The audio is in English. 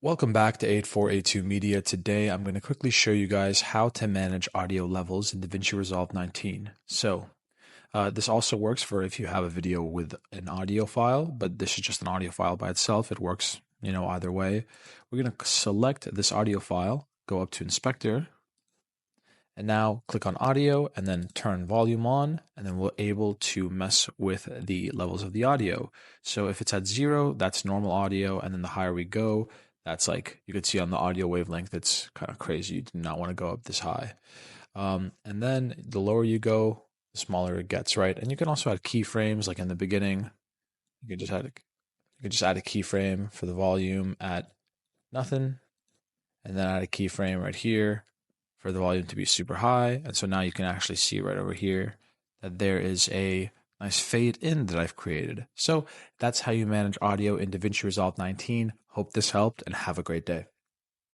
Welcome back to 8482 Media. Today I'm going to quickly show you guys how to manage audio levels in DaVinci Resolve 19. This also works for if you have a video with an audio file, but this is just an audio file by itself. It works, either way. We're going to select this audio file, go up to Inspector, and now click on Audio and then turn volume on, and then we're able to mess with the levels of the audio. So if it's at 0, that's normal audio, and then the higher we go, that's like you could see on the audio wavelength, it's kind of crazy. You do not want to go up this high. And then the lower you go, the smaller it gets, right? And you can also add keyframes, like in the beginning. You could just add a keyframe for the volume at nothing, and then add a keyframe right here for the volume to be super high. And so now you can actually see right over here that there is a nice fade in that I've created. So that's how you manage audio in DaVinci Resolve 19. Hope this helped and have a great day.